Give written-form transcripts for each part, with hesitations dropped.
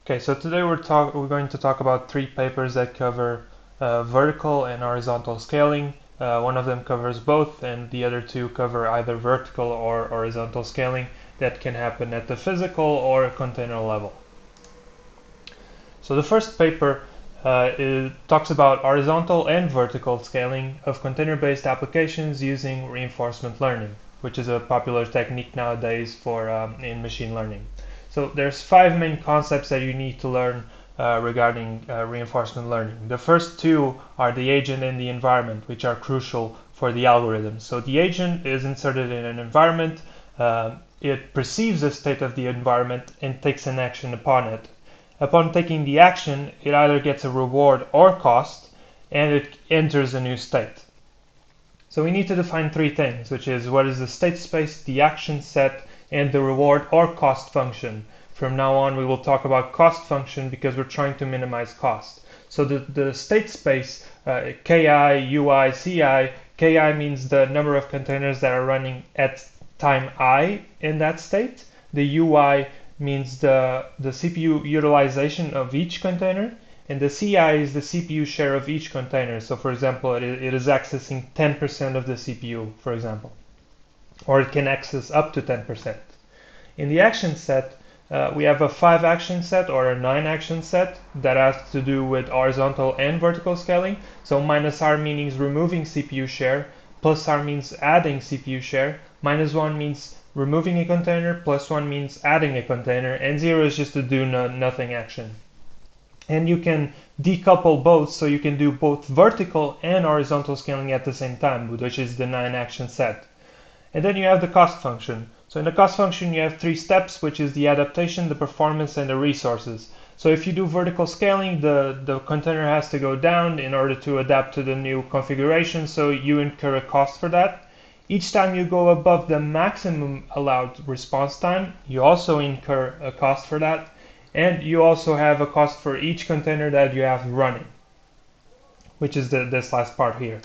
Okay, so today we're going to talk about three papers that cover vertical and horizontal scaling. One of them covers both, and the other two cover either vertical or horizontal scaling that can happen at the physical or container level. So the first paper talks about horizontal and vertical scaling of container-based applications using reinforcement learning, which is a popular technique nowadays for in machine learning. So there's five main concepts that you need to learn regarding reinforcement learning. The first two are the agent and the environment, which are crucial for the algorithm. So the agent is inserted in an environment, it perceives the state of the environment and takes an action upon it. Upon taking the action, it either gets a reward or cost, and it enters a new state. So we need to define three things, which is what is the state space, the action set, and the reward or cost function. From now on, we will talk about cost function because we're trying to minimize cost. So the state space, Ki, Ui, Ci, Ki means the number of containers that are running at time I in that state. The Ui means the CPU utilization of each container, and the CI is the CPU share of each container. So for example, it is accessing 10% of the CPU, for example, or it can access up to 10%. In the action set, we have a 5 action set or a 9 action set that has to do with horizontal and vertical scaling. So minus R means removing CPU share, plus R means adding CPU share, minus 1 means removing a container, plus 1 means adding a container, and 0 is just a do nothing action. And you can decouple both, so you can do both vertical and horizontal scaling at the same time, which is the 9 action set. And then you have the cost function. So in the cost function you have 3 steps, which is the adaptation, the performance, and the resources. So if you do vertical scaling, the container has to go down in order to adapt to the new configuration, so you incur a cost for that. Each time you go above the maximum allowed response time, you also incur a cost for that, and you also have a cost for each container that you have running, which is this last part here.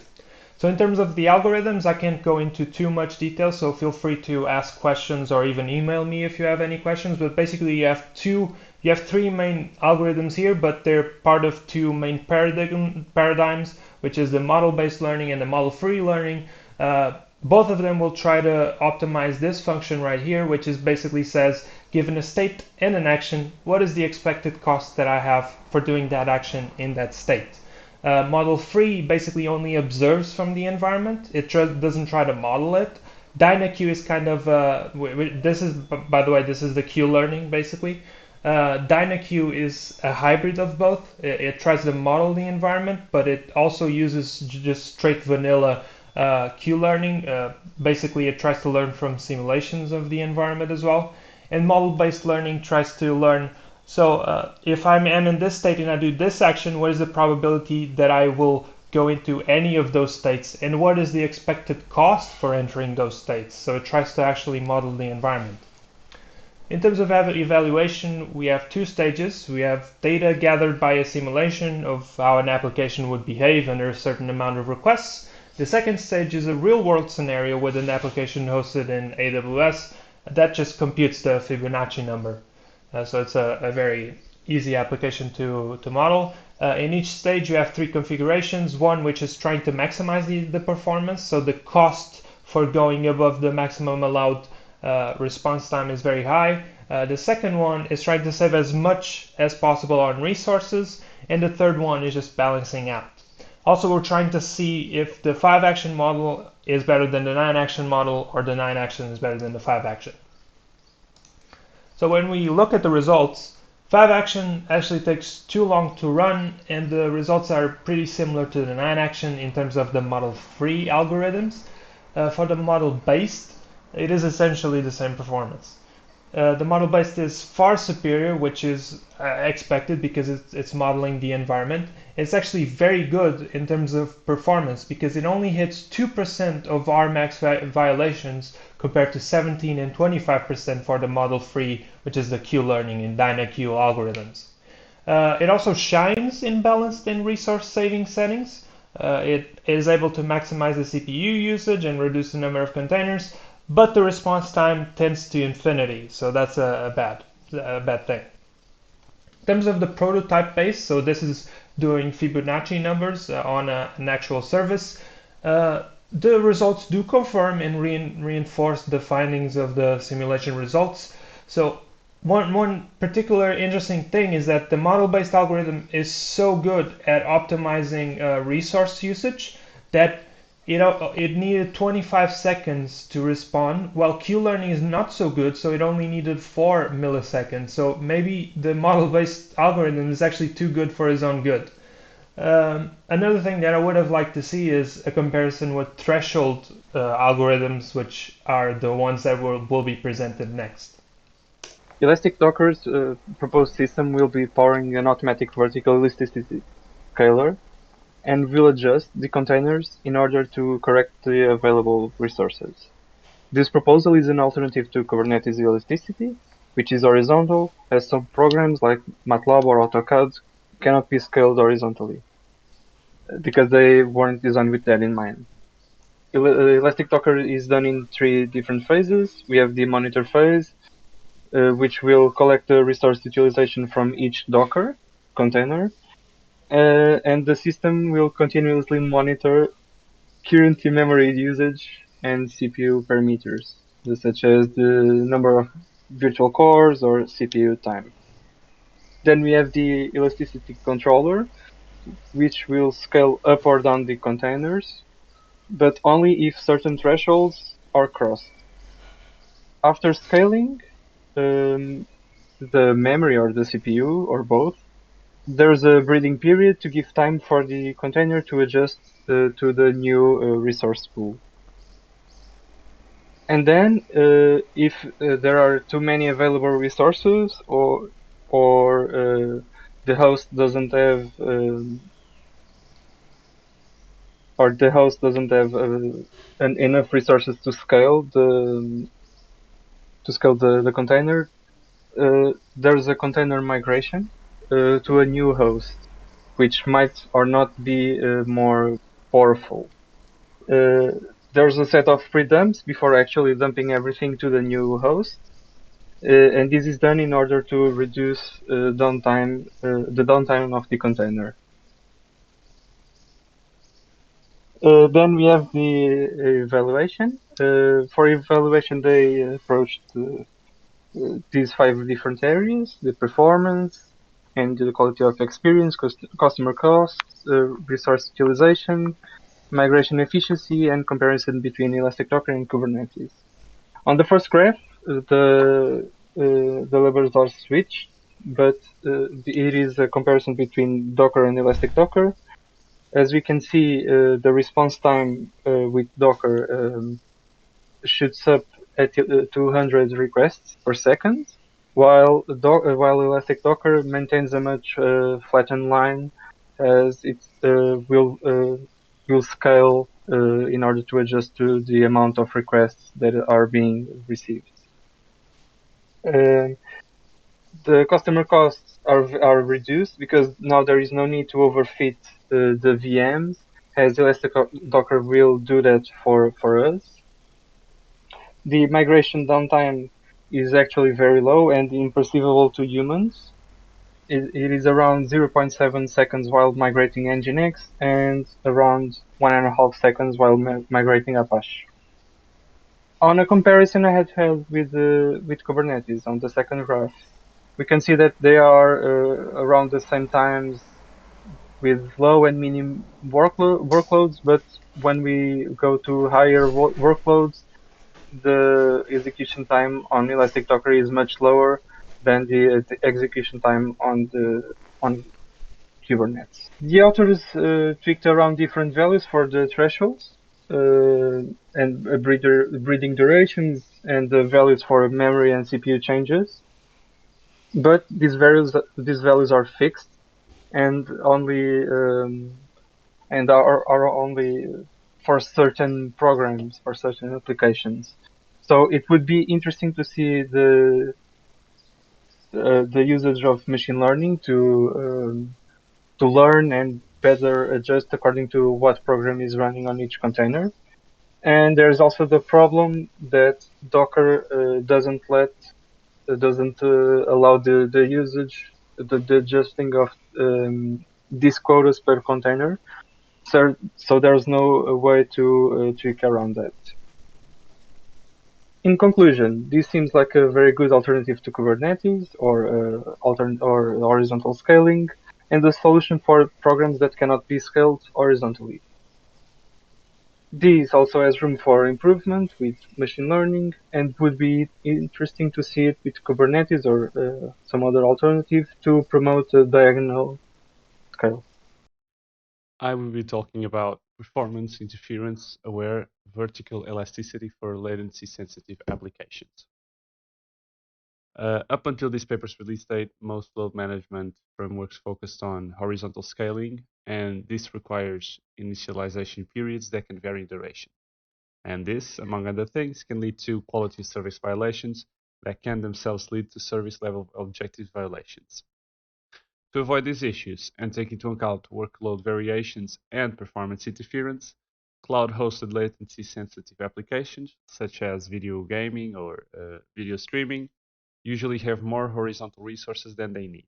So in terms of the algorithms, I can't go into too much detail, so feel free to ask questions or even email me if you have any questions. But basically you have three main algorithms here, but they're part of two main paradigms, which is the model-based learning and the model-free learning. Both of them will try to optimize this function right here, which is basically says, given a state and an action, what is the expected cost that I have for doing that action in that state? Model free basically only observes from the environment. It doesn't try to model it. DynaQ is kind of, this is, by the way, this is the Q learning basically. DynaQ is a hybrid of both. It tries to model the environment, but it also uses just straight vanilla Q learning. Basically, it tries to learn from simulations of the environment as well. And model-based learning tries to learn, so if I'm in this state and I do this action, what is the probability that I will go into any of those states? And what is the expected cost for entering those states? So it tries to actually model the environment. In terms of evaluation, we have 2 stages. We have data gathered by a simulation of how an application would behave under a certain amount of requests. The second stage is a real-world scenario with an application hosted in AWS that just computes the Fibonacci number. So it's a very easy application to model. In each stage you have 3 configurations. One which is trying to maximize the performance, so the cost for going above the maximum allowed response time is very high. The second one is trying to save as much as possible on resources, and the third one is just balancing out. Also, we're trying to see if the 5 action model is better than the 9 action model, or the 9 action is better than the 5 action. So when we look at the results, 5 action actually takes too long to run, and the results are pretty similar to the 9 action in terms of the model-free algorithms. For the model-based, it is essentially the same performance. The model-based is far superior, which is expected because it's modeling the environment. It's actually very good in terms of performance because it only hits 2% of Rmax violations compared to 17 and 25% for the model-free, which is the Q-learning and DynaQ algorithms. It also shines in balanced and resource-saving settings. It is able to maximize the CPU usage and reduce the number of containers, but the response time tends to infinity, so that's a bad thing. terms of the prototype base, so this is doing Fibonacci numbers on an actual service, the results do confirm and reinforce the findings of the simulation results. So one particular interesting thing is that the model-based algorithm is so good at optimizing resource usage that it needed 25 seconds to respond, while Q-learning is not so good, so it only needed 4 milliseconds. So maybe the model-based algorithm is actually too good for its own good. Another thing that I would have liked to see is a comparison with threshold algorithms, which are the ones that will be presented next. Elastic Docker's proposed system will be powering an automatic vertical elasticity scaler and will adjust the containers in order to correct the available resources. This proposal is an alternative to Kubernetes Elasticity, which is horizontal, as some programs like MATLAB or AutoCAD cannot be scaled horizontally, because they weren't designed with that in mind. Elastic Docker is done in 3 different phases. We have the monitor phase, which will collect the resource utilization from each Docker container, and the system will continuously monitor current memory usage and CPU parameters, such as the number of virtual cores or CPU time. Then we have the elasticity controller, which will scale up or down the containers, but only if certain thresholds are crossed. After scaling the memory or the CPU or both, there's a breathing period to give time for the container to adjust to the new resource pool. And then, if there are too many available resources, or the host doesn't have enough resources to scale the container, there's a container migration to a new host, which might or not be more powerful. There's a set of pre-dumps before actually dumping everything to the new host, and this is done in order to reduce the downtime of the container. Then we have the evaluation. For evaluation, they approached these 5 different areas: the performance and the quality of experience, customer costs, resource utilization, migration efficiency, and comparison between Elastic Docker and Kubernetes. On the first graph, the levels are switched, but it is a comparison between Docker and Elastic Docker. As we can see, the response time with Docker shoots up at 200 requests per second, while Elastic Docker maintains a much flattened line, as it will scale in order to adjust to the amount of requests that are being received. The customer costs are reduced because now there is no need to overfit the VMs, as Elastic Docker will do that for us. The migration downtime is actually very low and imperceivable to humans. It is around 0.7 seconds while migrating Nginx and around 1.5 seconds while migrating Apache. On a comparison I had held with Kubernetes on the second graph, we can see that they are around the same times with low and medium workloads, but when we go to higher workloads, the execution time on Elastic Docker is much lower than the execution time on Kubernetes. The authors tweaked around different values for the thresholds and breathing durations and the values for memory and CPU changes. But these values are fixed and only are only for certain programs, for certain applications. So it would be interesting to see the usage of machine learning to learn and better adjust according to what program is running on each container. And there's also the problem that Docker doesn't allow the usage the adjusting of these quotas per container. So there's no way to tweak around that. In conclusion, this seems like a very good alternative to Kubernetes or horizontal scaling, and a solution for programs that cannot be scaled horizontally. This also has room for improvement with machine learning, and would be interesting to see it with Kubernetes or some other alternative to promote a diagonal scale. I will be talking about performance interference aware vertical elasticity for latency sensitive applications. Up until this paper's release date, most load management frameworks focused on horizontal scaling, and this requires initialization periods that can vary in duration. And this, among other things, can lead to quality of service violations that can themselves lead to service level objective violations. To avoid these issues and take into account workload variations and performance interference, cloud-hosted latency-sensitive applications, such as video gaming or video streaming, usually have more horizontal resources than they need.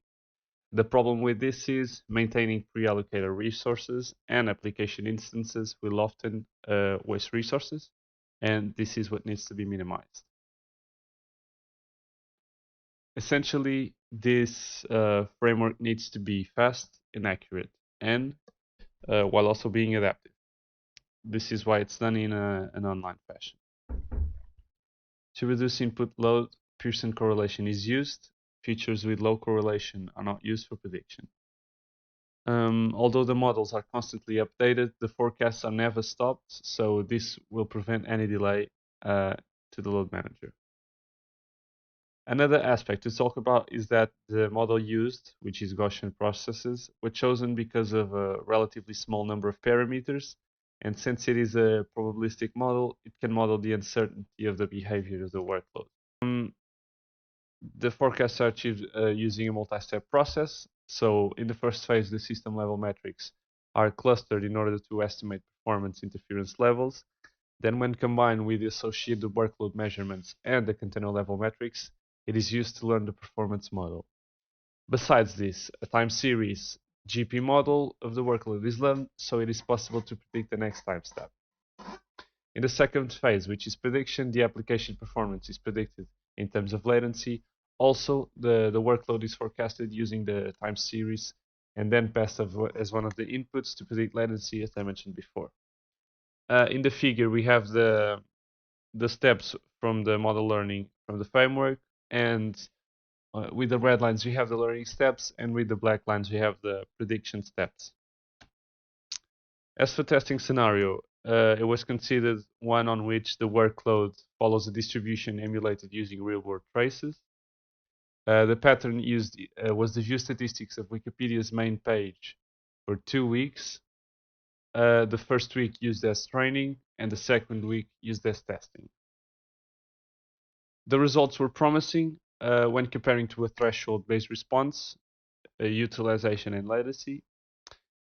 The problem with this is maintaining pre-allocated resources, and application instances will often waste resources, and this is what needs to be minimized. Essentially, this framework needs to be fast and accurate, and while also being adaptive. This is why it's done in an online fashion. To reduce input load, Pearson correlation is used. Features with low correlation are not used for prediction. Although the models are constantly updated, the forecasts are never stopped, so this will prevent any delay to the load manager. Another aspect to talk about is that the model used, which is Gaussian processes, were chosen because of a relatively small number of parameters, and since it is a probabilistic model, it can model the uncertainty of the behavior of the workload. The forecasts are achieved using a multi-step process. So in the first phase, the system level metrics are clustered in order to estimate performance interference levels. Then when combined with the associated workload measurements and the container level metrics, it is used to learn the performance model. Besides this, a time series GP model of the workload is learned, so it is possible to predict the next time step. In the second phase, which is prediction, the application performance is predicted in terms of latency. Also, the workload is forecasted using the time series and then passed as one of the inputs to predict latency, as I mentioned before. In the figure, we have the steps from the model learning from the framework, and with the red lines we have the learning steps, and with the black lines we have the prediction steps. As for testing scenario, it was considered one on which the workload follows a distribution emulated using real-world traces. The pattern used was the view statistics of Wikipedia's main page for 2 weeks. The first week used as training, and the second week used as testing. The results were promising when comparing to a threshold-based response, utilization and latency.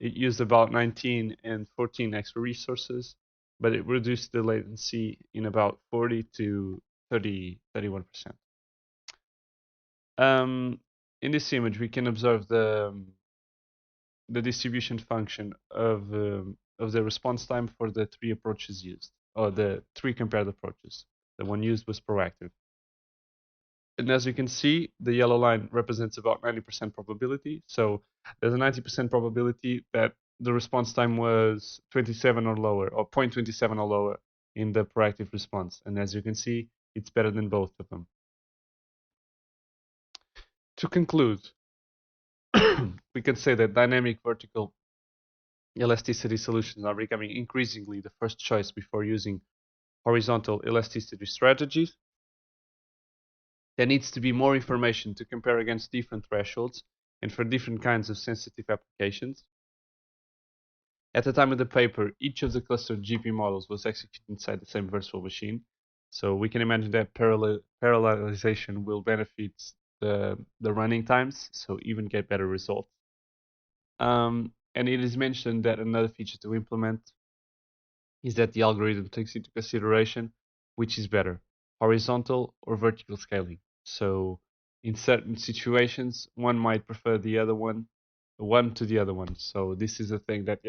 It used about 19 and 14 extra resources, but it reduced the latency in about 40 to 31%. In this image, we can observe the distribution function of the response time for the 3 approaches used, or the 3 compared approaches. The one used was proactive. And as you can see, the yellow line represents about 90% probability. So there's a 90% probability that the response time was 27 or lower, or 0.27 or lower in the proactive response. And as you can see, it's better than both of them. To conclude, we can say that dynamic vertical elasticity solutions are becoming increasingly the first choice before using horizontal elasticity strategies. There needs to be more information to compare against different thresholds and for different kinds of sensitive applications. At the time of the paper, each of the clustered GP models was executed inside the same virtual machine. So we can imagine that parallelization will benefit the running times, so even get better results. And it is mentioned that another feature to implement is that the algorithm takes into consideration which is better, horizontal or vertical scaling. So in certain situations, one might prefer the other one to the other one. So this is a thing that